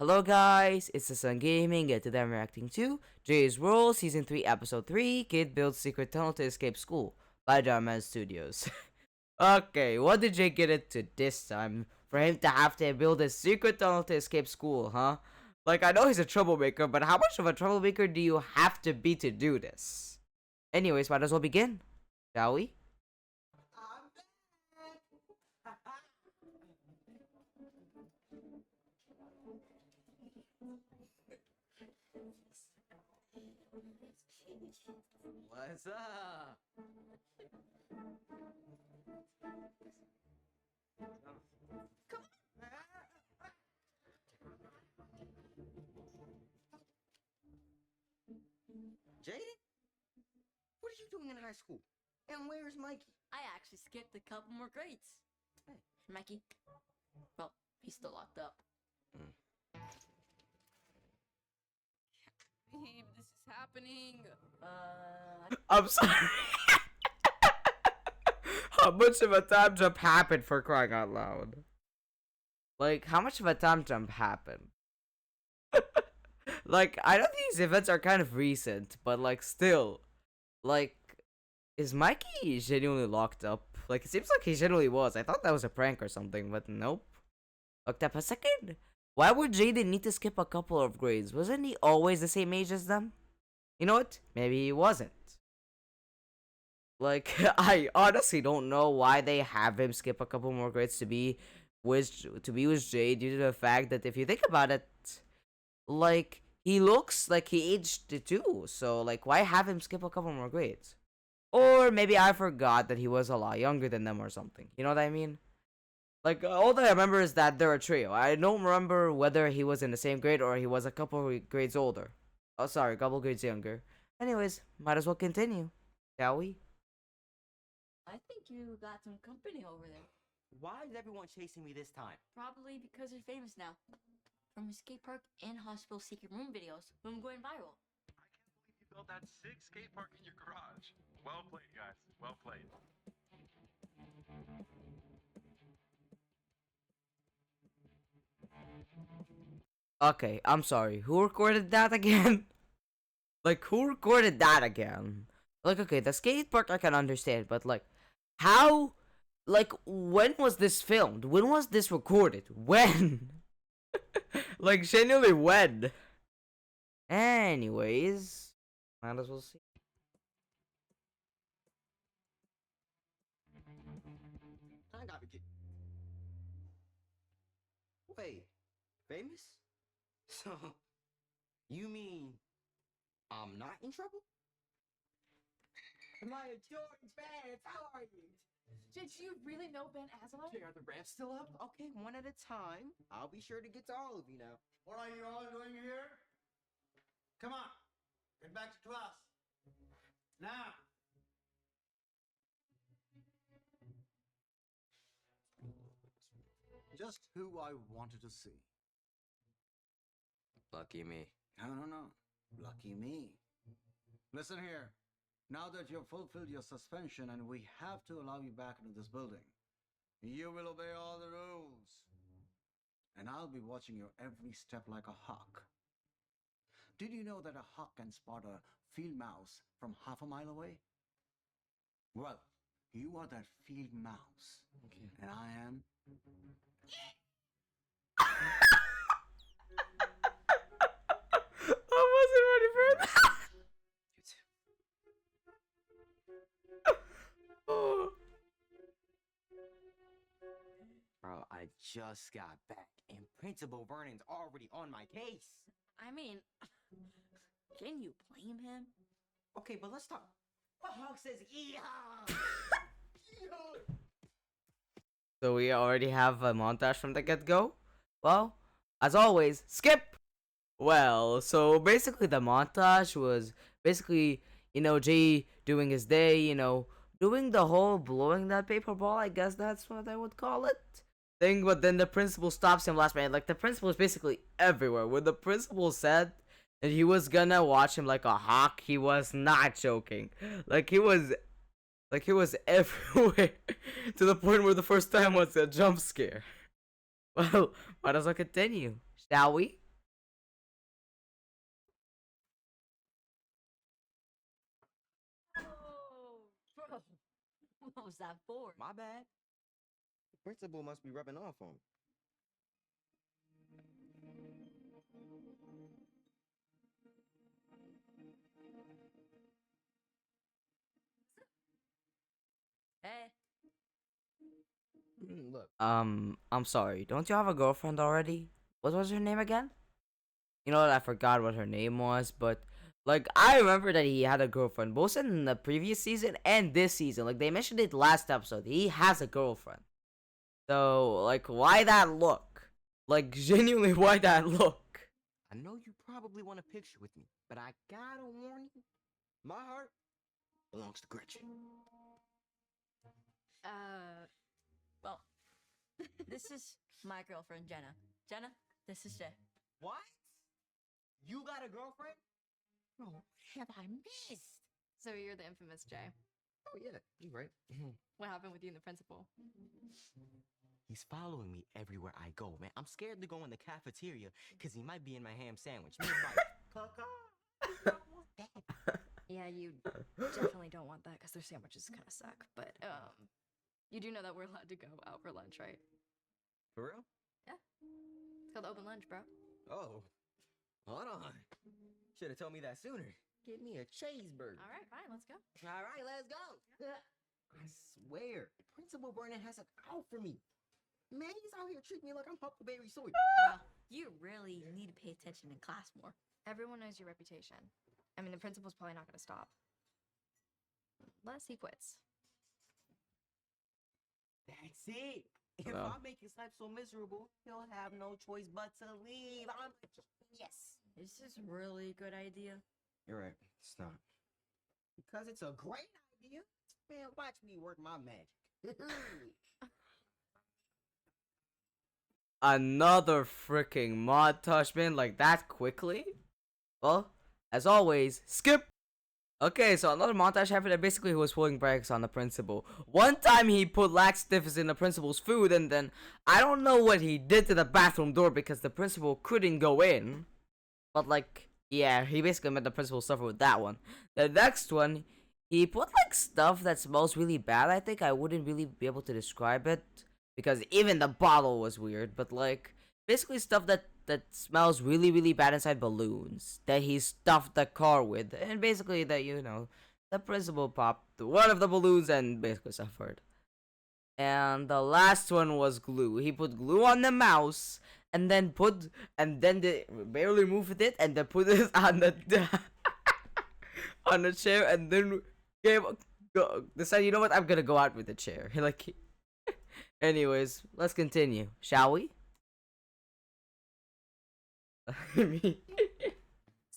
Hello guys, it's the Sun Gaming and today I'm reacting to Jay's World Season 3 Episode 3 Kid Builds Secret Tunnel to Escape School by Dhar Mann Studios. Okay, what did Jay get into this time for him to have to build a secret tunnel to escape school, huh? Like, I know he's a troublemaker, but how much of a troublemaker do you have to be to do this? Anyways, might as well begin, shall we? What's up? Jaden? What are you doing in high school? And where's Mikey? I actually skipped a couple more grades. Hey. Mikey? Well, he's still locked up. Babe, this is happening. I'm sorry. How much of a time jump happened, for crying out loud? Like, how much of a time jump happened? Like, I know these events are kind of recent, but like, still, like, is Mikey genuinely locked up? Like, it seems like he genuinely was. I thought that was a prank or something, but nope. Looked up a second. Why would Jaden need to skip a couple of grades? Wasn't he always the same age as them? You know what? Maybe he wasn't. Like, I honestly don't know why they have him skip a couple more grades to be with Jay, due to the fact that if you think about it, like, he looks like he aged too. So like, why have him skip a couple more grades? Or maybe I forgot that he was a lot younger than them or something. You know what I mean? Like, all that I remember is that they're a trio. I don't remember whether he was in the same grade or he was a couple grades older. Oh, sorry, a couple grades younger. Anyways, might as well continue, shall we? I think you got some company over there. Why is everyone chasing me this time? Probably because you're famous now. From your skate park and hospital secret room videos, boom, going viral. I can't believe you built that sick skate park in your garage. Well played, guys. Well played. Okay, I'm sorry. Who recorded that again? Like, who recorded that again? Like, okay, the skate park I can understand, but like, how? Like, when was this filmed? When was this recorded? When? Like, genuinely when? Anyways, might as well see. I gotta get. Wait, famous? So, you mean I'm not in trouble? My Jordan's fans, how are you? Did you really know Ben Azelon? Okay, are the ramps still up? Okay, one at a time. I'll be sure to get to all of you now. What are you all doing here? Come on, get back to class. Now. Just who I wanted to see. Lucky me. No. Lucky me. Listen here. Now that you've fulfilled your suspension and we have to allow you back into this building, you will obey all the rules. And I'll be watching your every step like a hawk. Did you know that a hawk can spot a field mouse from half a mile away? Well, you are that field mouse. Okay. And I am. I wasn't ready for that. Oh. Bro, I just got back and Principal Vernon's already on my case. I mean, can you blame him? Okay, but let's talk. What Hawk says, yeah. So we already have a montage from the get-go? Well, as always, skip! Well, so basically the montage was basically, Jay doing his day, doing the whole blowing that paper ball, I guess that's what I would call it, thing, but then the principal stops him last minute. Like, the principal is basically everywhere. When the principal said that he was gonna watch him like a hawk, he was not joking. Like, he was everywhere to the point where the first time was a jump scare. Well, might as well continue, shall we? What was that for? My bad. The principal must be rubbing off on me. Hey. Look, I'm sorry. Don't you have a girlfriend already? What was her name again? You know what? I forgot what her name was, but like I remember that he had a girlfriend both in the previous season and this season. Like they mentioned it last episode. He has a girlfriend. So like, why that look? Like genuinely, why that look? I know you probably want a picture with me, but I gotta warn you, my heart belongs to Gretchen. Well, this is my girlfriend, Jenna. Jenna, this is Jay. What? You got a girlfriend? Oh, what have I missed? So you're the infamous Jay. Oh yeah, you're right. What happened with you and the principal? He's following me everywhere I go, man. I'm scared to go in the cafeteria because he might be in my ham sandwich. Yeah, you definitely don't want that because their sandwiches kind of suck. But you do know that we're allowed to go out for lunch, right? For real? Yeah. It's called open lunch, bro. Oh, hold on. Should have told me that sooner. Give me a cheeseburger. All right, fine, let's go. All right, let's go. I swear, Principal Vernon has it out for me. Man, he's out here treating me like I'm Huckleberry Sawyer. Well, you really need to pay attention in class more. Everyone knows your reputation. I mean, the principal's probably not going to stop. Unless he quits. That's it. If Well. I make his life so miserable, he'll have no choice but to leave. Yes. Is this really a good idea? You're right. It's not. Because it's a great idea. Man, watch me work my magic. Another freaking montage, man, like that quickly? Well, as always, skip! Okay, so another montage happened and basically he was pulling pranks on the principal. One time he put laxatives in the principal's food and then I don't know what he did to the bathroom door because the principal couldn't go in. But like, yeah, he basically made the principal suffer with that one. The next one, he put like stuff that smells really bad. I think I wouldn't really be able to describe it because even the bottle was weird, but like basically stuff that smells really really bad inside balloons that he stuffed the car with, and basically that the principal popped one of the balloons and basically suffered. And the last one was glue. He put glue on the mouse and then they barely moved it and then put it on the on the chair and then decided, you know what, I'm gonna go out with the chair. Like, anyways, let's continue, shall we? So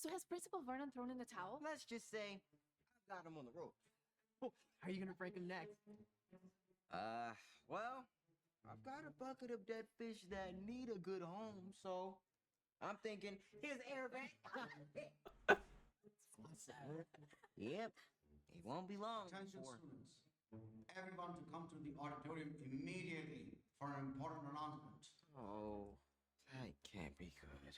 has Principal Vernon thrown in the towel? Let's just say I got him on the ropes. Oh, how are you gonna break him next? Well, I've got a bucket of dead fish that need a good home, so I'm thinking his airbag. Yep, it won't be long. Attention before- students. Everyone to come to the auditorium immediately for an important announcement. Oh, that can't be good.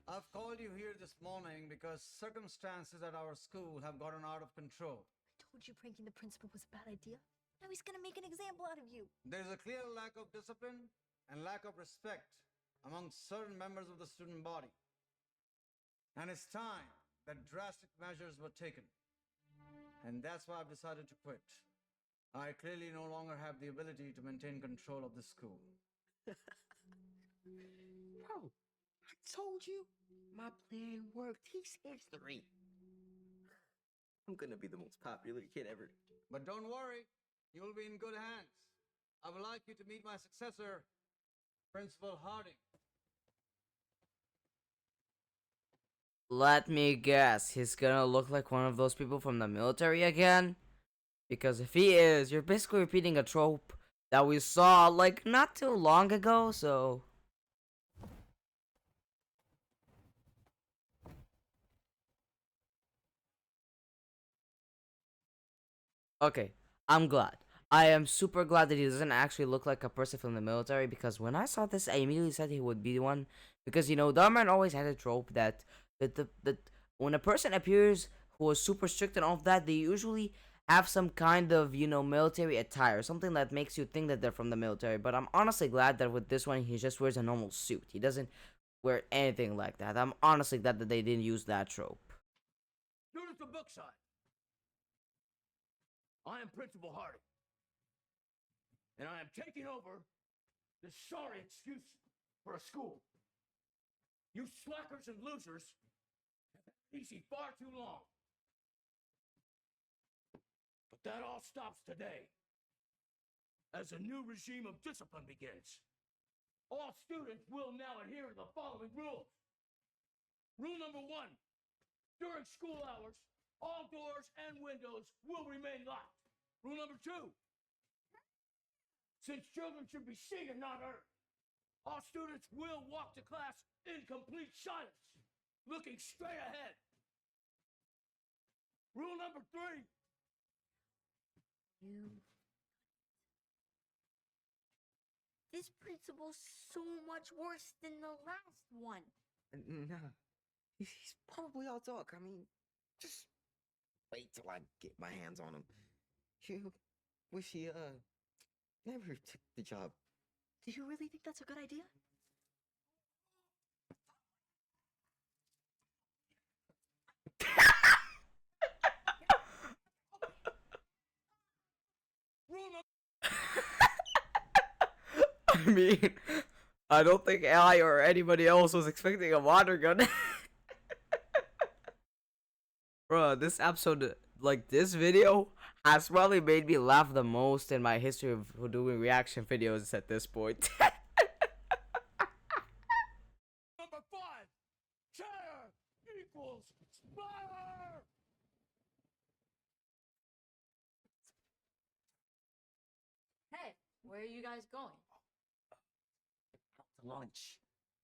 I've called you here this morning because circumstances at our school have gotten out of control. I told you pranking the principal was a bad idea. Now he's gonna make an example out of you. There's a clear lack of discipline and lack of respect among certain members of the student body. And it's time that drastic measures were taken. And that's why I've decided to quit. I clearly no longer have the ability to maintain control of the school. Bro, I told you my plan worked. He's history. I'm gonna be the most popular kid ever. But don't worry, you will be in good hands. I would like you to meet my successor, Principal Harding. Let me guess, he's gonna look like one of those people from the military again? Because if he is, you're basically repeating a trope that we saw like not too long ago, so... Okay, I'm glad. I am super glad that he doesn't actually look like a person from the military, because when I saw this, I immediately said he would be one. Because, Dhar Mann always had a trope that when a person appears who are super strict and all of that, they usually have some kind of, military attire, something that makes you think that they're from the military. But I'm honestly glad that with this one, he just wears a normal suit. He doesn't wear anything like that. I'm honestly glad that they didn't use that trope. Students of Brookside, I am Principal Harding, and I am taking over this sorry excuse for a school. You slackers and losers have had it easy far too long. But that all stops today, as a new regime of discipline begins. All students will now adhere to the following rules. Rule number 1, during school hours, all doors and windows will remain locked. Rule number 2, since children should be seen and not heard, all students will walk to class in complete silence, looking straight ahead. Rule number 3, This principal's so much worse than the last one. Nah, he's probably all talk. I mean, just wait till I get my hands on him. You wish he never took the job. Do you really think that's a good idea? rule number I mean, I don't think I or anybody else was expecting a water gun. Bro, this episode, like this video, has probably made me laugh the most in my history of doing reaction videos at this point. number 5, chair equals fire. Hey, where are you guys going? Out to lunch.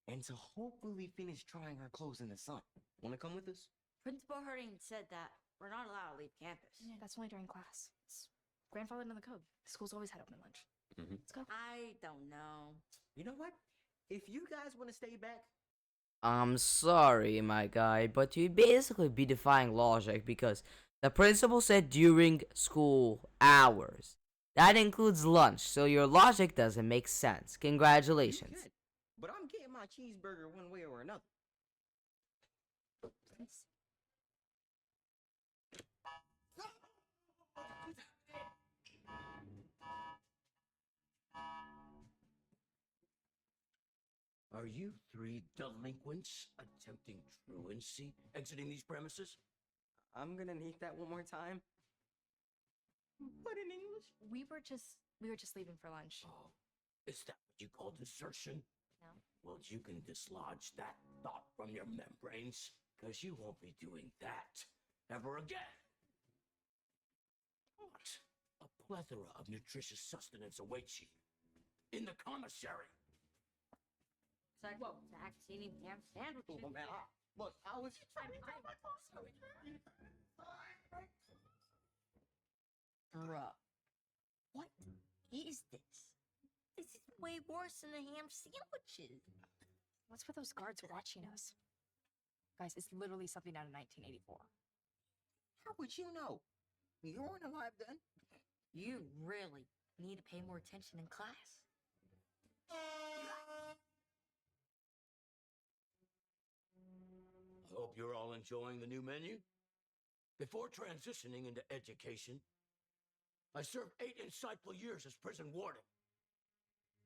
And to hopefully finish drying our clothes in the sun. Wanna come with us? Principal Harding said that we're not allowed to leave campus. Yeah, that's only during class. It's grandfathered in the code. School's always had open lunch. Let's go. I don't know. You know what? If you guys wanna stay back, I'm sorry, my guy, but you'd basically be defying logic because the principal said during school hours. That includes lunch, so your logic doesn't make sense. you Congratulations. could. But I'm getting my cheeseburger one way or another. Are you 3 delinquents attempting truancy exiting these premises? I'm gonna need that one more time. But in English? We were just leaving for lunch. Oh, is that what you call desertion? No. Well, you can dislodge that thought from your membranes, because you won't be doing that ever again. What? A plethora of nutritious sustenance awaits you in the commissary. Zach's eating ham sandwiches. Oh, man. Look, I was trying to Bruh, what is this? This is way worse than the ham sandwiches. What's with those guards watching us? Guys, it's literally something out of 1984. How would you know? You weren't alive then. You really need to pay more attention in class. I hope you're all enjoying the new menu. Before transitioning into education, I served 8 insightful years as prison warden,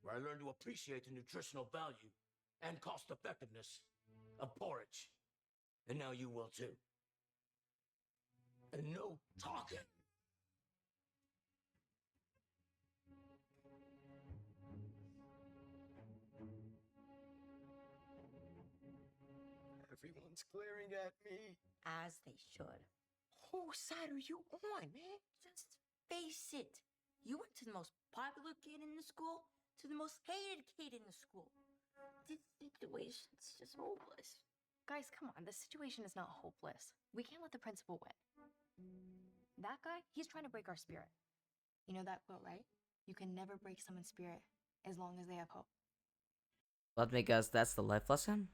where I learned to appreciate the nutritional value and cost effectiveness of porridge. And now you will too. And no talking. Everyone's glaring at me. As they should. Whose side are you on, man? Just face it. You went to the most popular kid in the school to the most hated kid in the school. This situation's just hopeless. Guys, come on. The situation is not hopeless. We can't let the principal win. That guy, he's trying to break our spirit. You know that quote, right? You can never break someone's spirit as long as they have hope. Let me guess, that's the life lesson?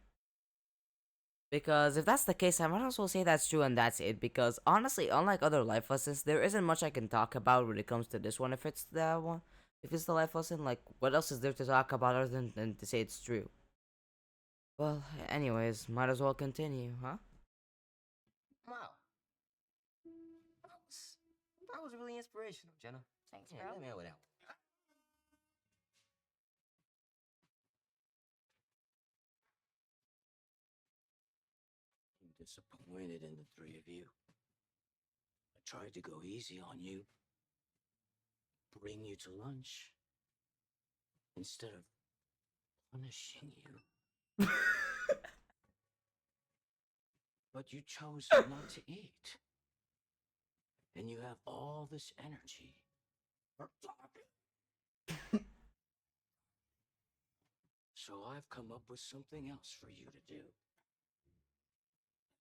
Because if that's the case, I might as well say that's true and that's it. Because honestly, unlike other life lessons, there isn't much I can talk about when it comes to this one. If it's the one, if it's the life lesson, like what else is there to talk about other than to say it's true? Well, anyways, might as well continue, huh? Wow. That was really inspirational, Jenna. Thanks, Yeah, bro. let me know what else. I'm disappointed in the three of you. I tried to go easy on you, bring you to lunch, instead of punishing you. But you chose not to eat. And you have all this energy for talking. So I've come up with something else for you to do.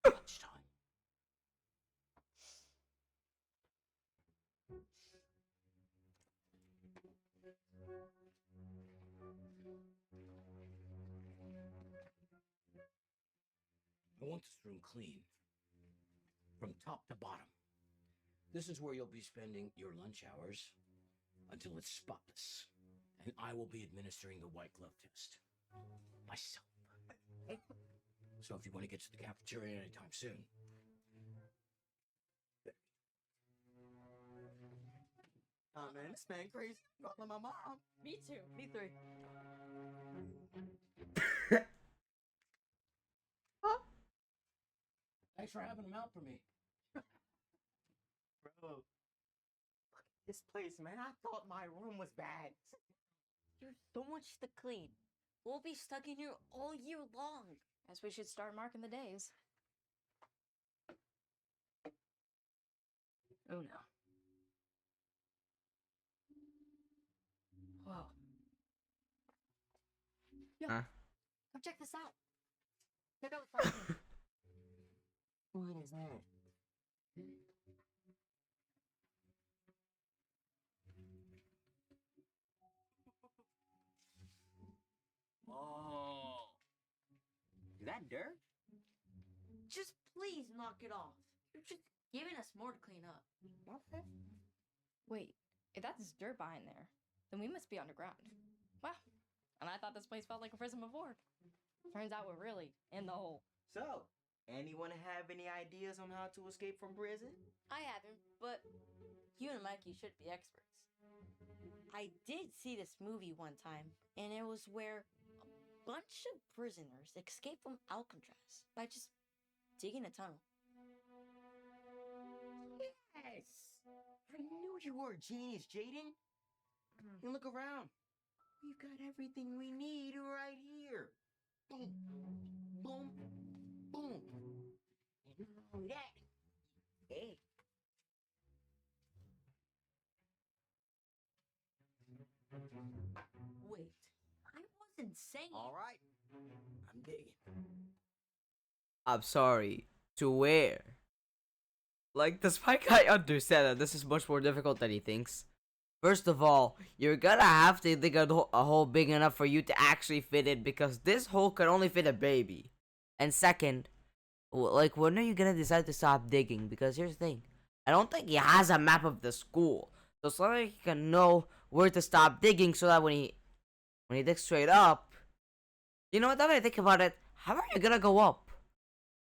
Lunchtime. I want this room clean, from top to bottom. This is where you'll be spending your lunch hours until it's spotless. And I will be administering the white glove test myself. So if you want to get to the cafeteria anytime soon. Oh man, this man crazy. Calling my mom. Me too. Me three. Thanks for having them out for me. Bro, look at this place, man. I thought my room was bad. There's so much to clean. We'll be stuck in here all year long. Guess we should start marking the days. Oh no. Whoa. Yo, Huh? come check this out. Check out the front. What is that? Oh. Is that dirt? Just please knock it off. You're just giving us more to clean up. Okay. Wait, if that's dirt behind there, then we must be underground. Wow. And I thought this place felt like a prison before. Turns out we're really in the hole. So, anyone have any ideas on how to escape from prison? I haven't, but you and Mikey should be experts. I did see this movie one time, and it was where a bunch of prisoners escape from Alcatraz by just digging a tunnel. Yes! I knew you were a genius, Jaden. And look around. We've got everything we need right here. Boom, boom, boom. And not only that, hey. Wait, I wasn't saying. All right, I'm digging. I'm sorry. To where? Like, does my guy understand that this is much more difficult than he thinks? First of all, you're gonna have to dig a hole big enough for you to actually fit it, because this hole can only fit a baby. And second, like, when are you gonna decide to stop digging? Because here's the thing, I don't think he has a map of the school, so that he can know where to stop digging, so that when he digs straight up, you know what? Now that I think about it, how are you gonna go up?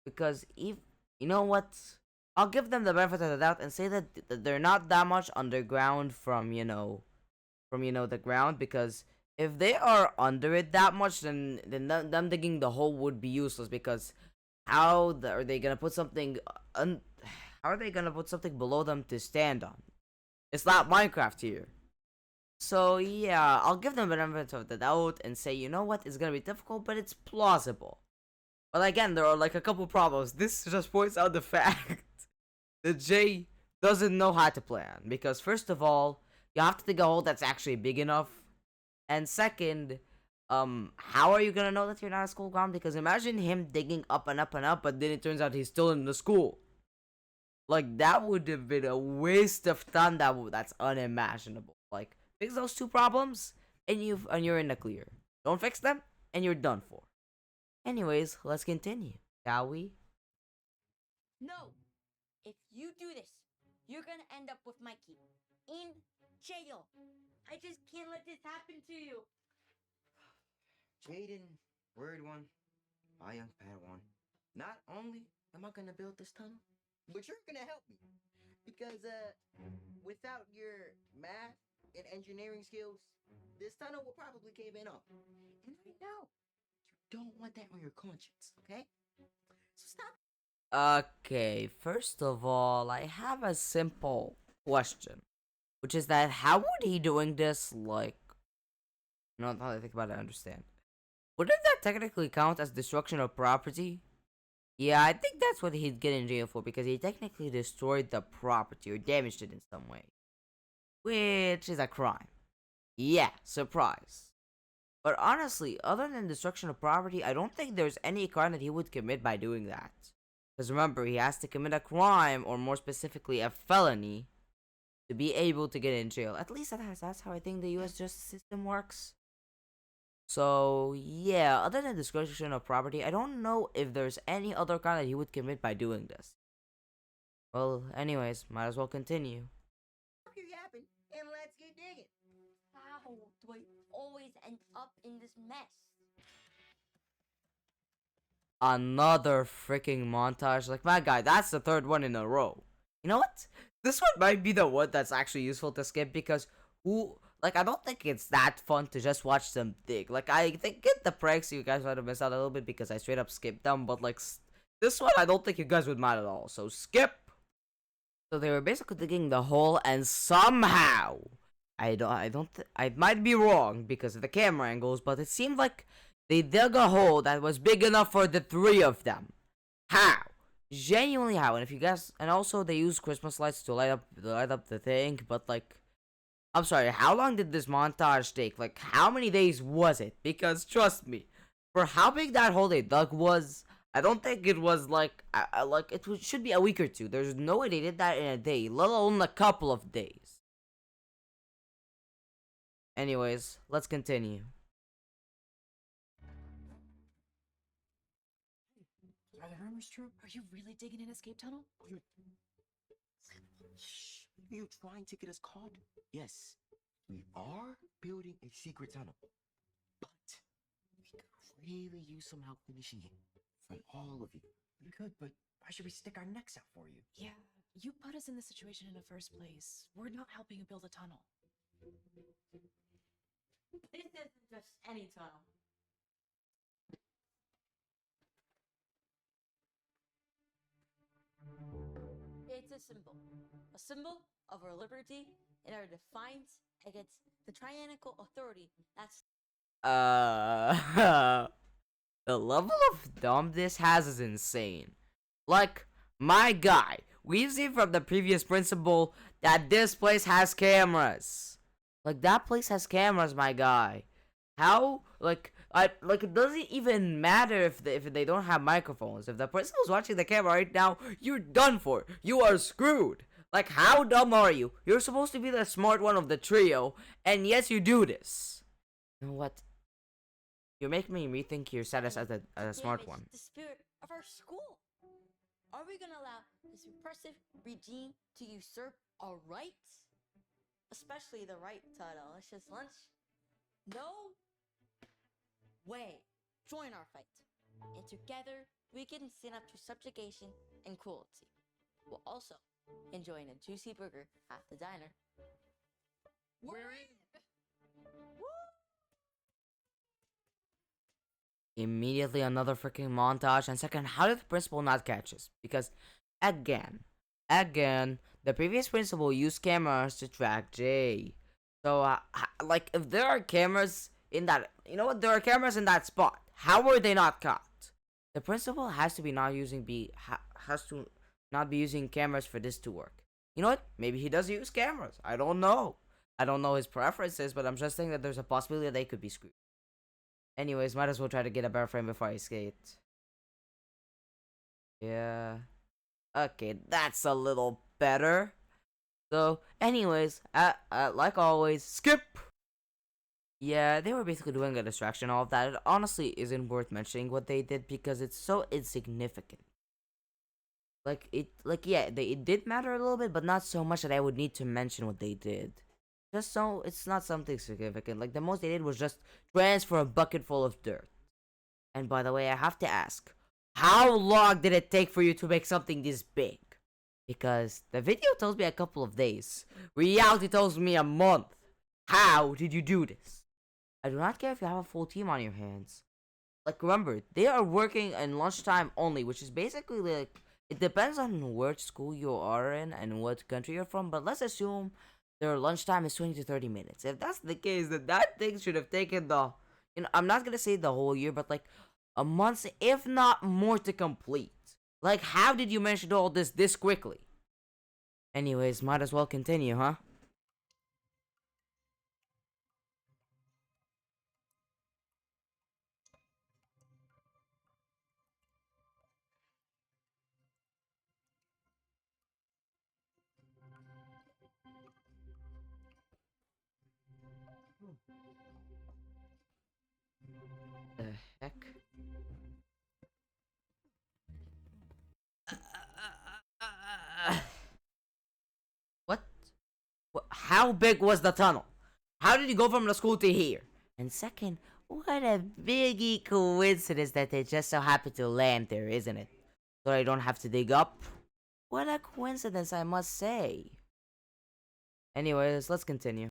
Because if you know what, I'll give them the benefit of the doubt and say that they're not that much underground from the ground, because if they are under it that much, then them digging the hole would be useless, because are they gonna put something how are they gonna put something below them to stand on? It's not Minecraft here. So yeah, I'll give them the benefit of the doubt and say, you know what, it's gonna be difficult, but it's plausible. But again, there are like a couple problems. This just points out the fact that Jay doesn't know how to plan. Because first of all, you have to dig a hole that's actually big enough. And second, how are you gonna know that you're not at school ground? Because imagine him digging up and up and up, but then it turns out he's still in the school. Like, that would have been a waste of time. That's unimaginable. Like, fix those two problems, and you're in the clear. Don't fix them, and you're done for. Anyways, let's continue. Shall we? No! If you do this, you're gonna end up with Mikey in jail. I just can't let this happen to you. Jaden, word one, my young Padawan. Not only am I gonna build this tunnel, but you're gonna help me. Because without your math and engineering skills, this tunnel will probably cave in up. And I know you don't want that on your conscience, okay? So stop. Okay, first of all, I have a simple question, which is that how would he doing this, like, now that I think about it, I understand. Wouldn't that technically count as destruction of property? Yeah, I think that's what he'd get in jail for, because he technically destroyed the property or damaged it in some way. Which is a crime. Yeah, surprise. But honestly, other than destruction of property, I don't think there's any crime that he would commit by doing that. Because remember, he has to commit a crime, or more specifically, a felony, to be able to get in jail. At least that's how I think the US justice system works. So, yeah, other than destruction of property, I don't know if there's any other crime that he would commit by doing this. Well, anyways, might as well continue. Stop your yapping and let's get digging. How do I always end up in this mess? Another freaking montage. Like, my guy, that's the third one in a row. You know what? This one might be the one that's actually useful to skip, because I don't think it's that fun to just watch them dig. Like, I think get the pranks you guys might have missed out a little bit because I straight up skipped them, but like, this one I don't think you guys would mind at all. So skip. So they were basically digging the hole, and somehow I might be wrong because of the camera angles, but it seemed like they dug a hole that was big enough for the three of them. How? Genuinely how? And if you guys, and also they use Christmas lights to light up the thing, but like, I'm sorry, how long did this montage take? Like, how many days was it? Because trust me, for how big that hole they dug was, I don't think it was like should be a week or two. There's no way they did that in a day, let alone a couple of days. Anyways, let's continue. Are the rumors true? Are you really digging an escape tunnel? Shh. Are you trying to get us caught? Yes, we are building a secret tunnel. But we could really use some help finishing it from all of you. We could, but why should we stick our necks out for you? Yeah, you put us in this situation in the first place. We're not helping you build a tunnel. This isn't just any tunnel. It's a symbol of our liberty and our defiance against the tyrannical authority that's The level of dumb this has is insane. Like, my guy, we've seen from the previous principal that this place has cameras. Like, that place has cameras, my guy. How? Like, it doesn't even matter if they don't have microphones. If the person who's watching the camera right now, you're done for. You are screwed. Like, how dumb are you? You're supposed to be the smart one of the trio, and yes, you do this. You know what? You're making me rethink your status as a smart damage one. the spirit of our school. Are we gonna allow this repressive regime to usurp our rights? Especially the right to a delicious lunch? No way. Join our fight. And together, we can stand up to subjugation and cruelty, while also enjoying a juicy burger at the diner. We're in! Immediately another freaking montage. And second, how did the principal not catch us? Because again, the previous principal used cameras to track Jay. So like, if there are cameras in that, you know what, there are cameras in that spot, how were they not caught? The principal has to has to not be using cameras for this to work. You know what, maybe he does use cameras, I don't know his preferences, but I'm just saying that there's a possibility that they could be screwed. Anyways, might as well try to get a better frame before I skate. Yeah. Okay, that's a little better. So, anyways, like always, skip! Yeah, they were basically doing a distraction. All of that. It honestly isn't worth mentioning what they did because it's so insignificant. It did matter a little bit, but not so much that I would need to mention what they did. Just so it's not something significant. Like the most they did was just transfer a bucket full of dirt. And by the way, I have to ask, how long did it take for you to make something this big? Because the video tells me a couple of days. Reality tells me a month. How did you do this? I do not care if you have a full team on your hands. Like, remember, they are working in lunchtime only, which is basically like, it depends on which school you are in and what country you're from, but let's assume their lunchtime is 20 to 30 minutes. If that's the case, then that thing should have taken I'm not gonna say the whole year, but like a month, if not more, to complete. Like, how did you manage to do all this quickly? Anyways, might as well continue, huh? The heck? What? How big was the tunnel? How did you go from the school to here? And second, what a biggie coincidence that they just so happened to land there, isn't it? So I don't have to dig up. What a coincidence, I must say. Anyways, let's continue.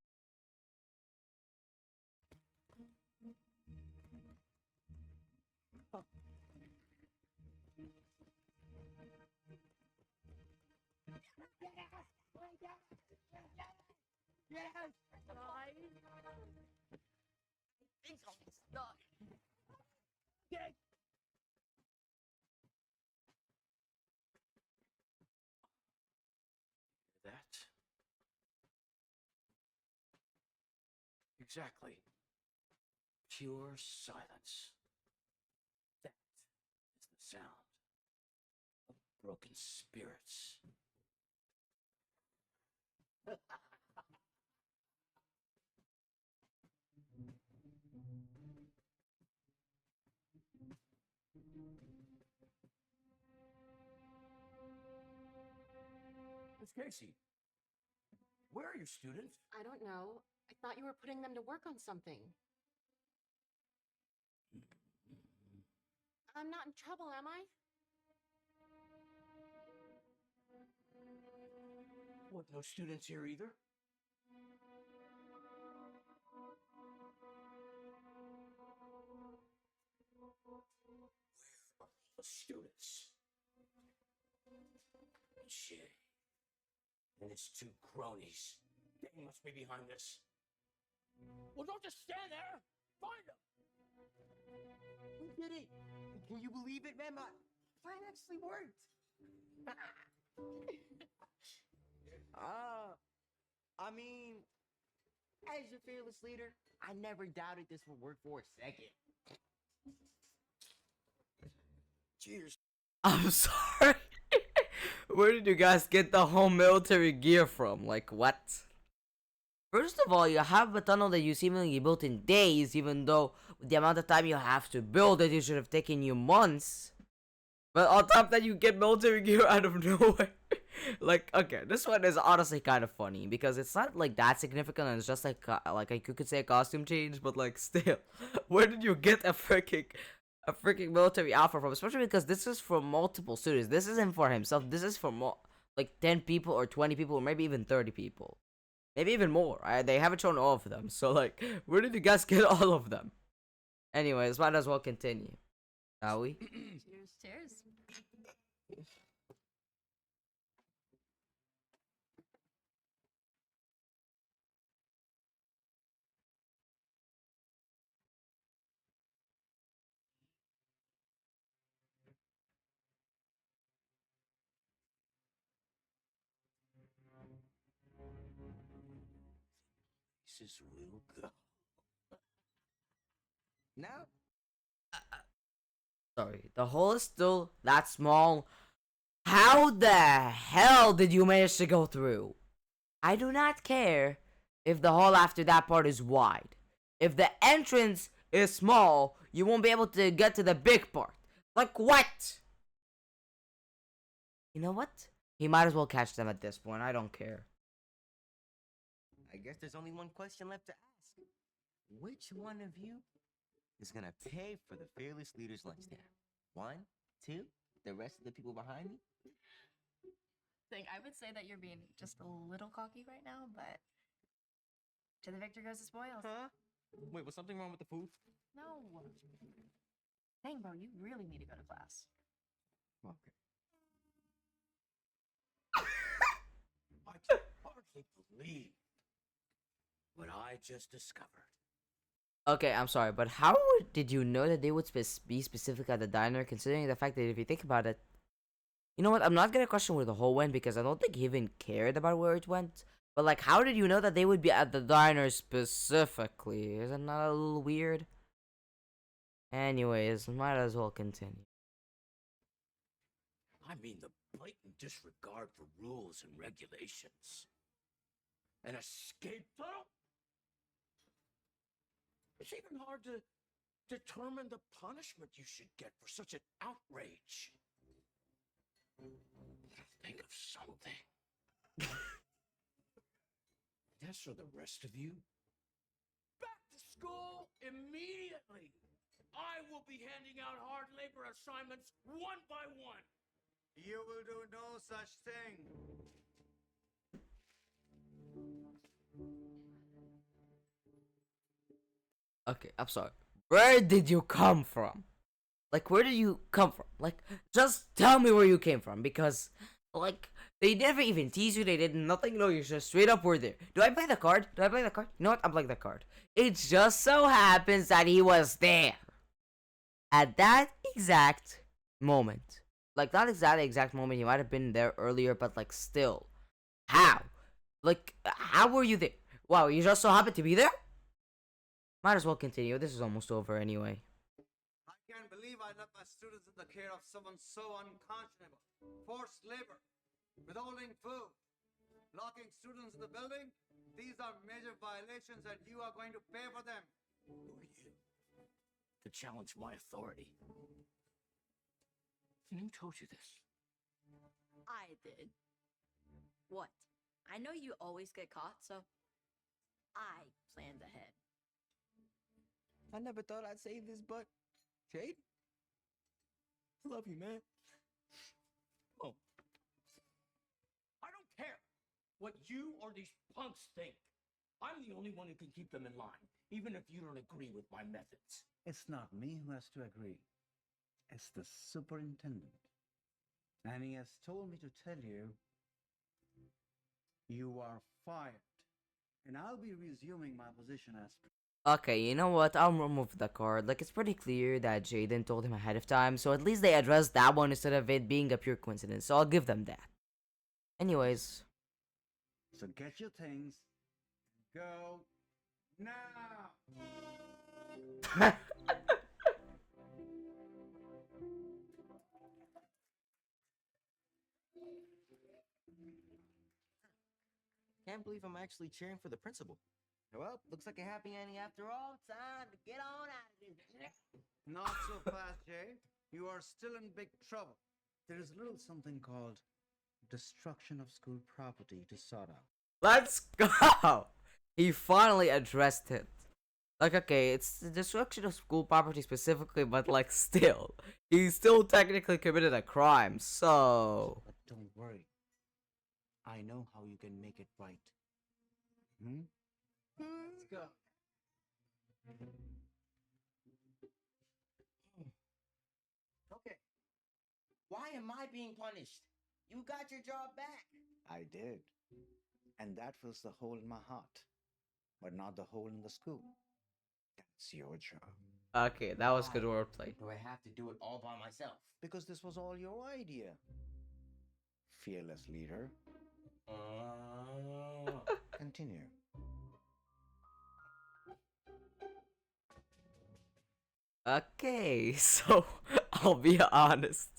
That. Exactly. Pure silence. That is the sound of broken spirits. Miss Casey, where are your students? I don't know. I thought you were putting them to work on something. I'm not in trouble, am I? What, no students here either? Where are the students? Jay and his two cronies. They must be behind this. Well, don't just stand there. Find them. We did it! Can you believe it, man? My plan actually worked! I mean, as your fearless leader, I never doubted this would work for a second. Cheers. I'm sorry. Where did you guys get the whole military gear from? Like, what? First of all, you have a tunnel that you seemingly built in days, even though with the amount of time you have to build it, it should have taken you months. But on top of that, you get military gear out of nowhere. Like, okay, this one is honestly kind of funny because it's not like that significant, and it's just like you could say a costume change, but like still, where did you get a freaking military outfit from? Especially because this is for multiple students. This isn't for himself. This is for like 10 people or 20 people or maybe even 30 people. Maybe even more. They haven't shown all of them. So, like, where did you guys get all of them? Anyways, might as well continue. Shall we? Cheers. Cheers. This will go. Now, Sorry, the hole is still that small. How the hell did you manage to go through? I do not care if the hole after that part is wide. If the entrance is small, you won't be able to get to the big part. Like what? You know what? He might as well catch them at this point. I don't care. I guess there's only one question left to ask. Which one of you is gonna pay for the Fearless Leaders lunch dinner? One, two, the rest of the people behind me? Think I would say that you're being just a little cocky right now, but to the victor goes the spoils. Huh? Wait, was something wrong with the food? No. Dang, bro, you really need to go to class. Okay. I can hardly believe what I just discovered. Okay, I'm sorry, but how did you know that they would be specific at the diner, considering the fact that if you think about it, you know what? I'm not gonna question where the hole went because I don't think he even cared about where it went. But like, how did you know that they would be at the diner specifically? Isn't that a little weird? Anyways, might as well continue. I mean, the blatant disregard for rules and regulations. An escape tunnel? It's even hard to determine the punishment you should get for such an outrage. Think of something. As for the rest of you, back to school immediately. I will be handing out hard labor assignments one by one. You will do no such thing. Okay, I'm sorry. Where did you come from? Like, where did you come from? Like, just tell me where you came from, because, like, they never even tease you, they did nothing, no, you just straight up were there. Do I play the card? Do I play the card? You know what? I'm playing the card. It just so happens that he was there. At that exact moment. Like, not exact moment, he might have been there earlier, but, like, still. How? Like, how were you there? Wow, you just so happened to be there? Might as well continue, this is almost over anyway. I can't believe I left my students in the care of someone so unconscionable. Forced labor, withholding food, locking students in the building. These are major violations and you are going to pay for them. Who are you to challenge my authority? And who told you this? I did. What? I know you always get caught, so I planned ahead. I never thought I'd save this, but Jade, I love you, man. Oh. I don't care what you or these punks think. I'm the only one who can keep them in line, even if you don't agree with my methods. It's not me who has to agree. It's the superintendent. And he has told me to tell you, you are fired. And I'll be resuming my position as... Okay, you know what? I'll remove the card. Like, it's pretty clear that Jaden told him ahead of time, so at least they addressed that one instead of it being a pure coincidence, so I'll give them that. Anyways. So get your things. Go now! Can't believe I'm actually cheering for the principal. Well, looks like a happy ending after all. Time to get on out of this. Not so fast, Jay. You are still in big trouble. There is a little something called destruction of school property to sort out. Let's go! He finally addressed it. Like, okay, it's the destruction of school property specifically, but like, still. He still technically committed a crime, so... But don't worry. I know how you can make it right. Hmm? Let's go. Okay. Why am I being punished? You got your job back. I did. And that fills the hole in my heart. But not the hole in the school. That's your job. Okay, that was good wordplay. Do I have to do it all by myself? Because this was all your idea. Fearless leader. Continue. Okay, so I'll be honest.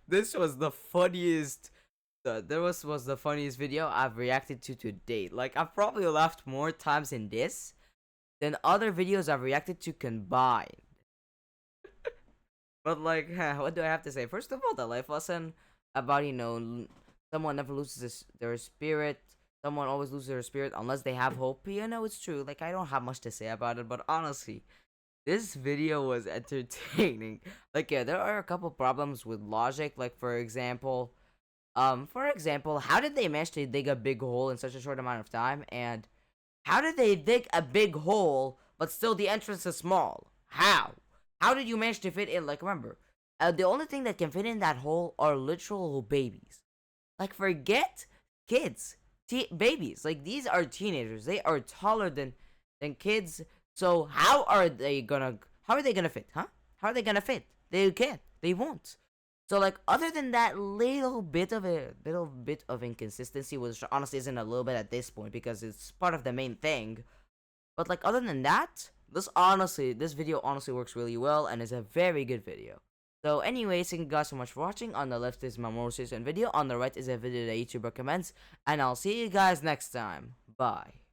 This was the funniest. Was the funniest video I've reacted to date. Like, I've probably laughed more times in this than other videos I've reacted to combined. But like, what do I have to say? First of all, the life lesson about someone never loses their spirit. Someone always loses their spirit unless they have hope. It's true. Like, I don't have much to say about it, but honestly, this video was entertaining. Like, yeah, there are a couple problems with logic. Like, for example, how did they manage to dig a big hole in such a short amount of time? And how did they dig a big hole but still the entrance is small? How? How did you manage to fit in? Like, remember, the only thing that can fit in that hole are literal babies. Like, forget kids, babies. Like, these are teenagers. They are taller than kids. So how are they gonna fit? Huh? How are they gonna fit? They can't. They won't. So like, other than that little bit of inconsistency, which honestly isn't a little bit at this point because it's part of the main thing. But like, other than that, this video honestly works really well and is a very good video. So anyways, thank you guys so much for watching. On the left is my most recent video. On the right is a video that YouTube recommends. And I'll see you guys next time. Bye.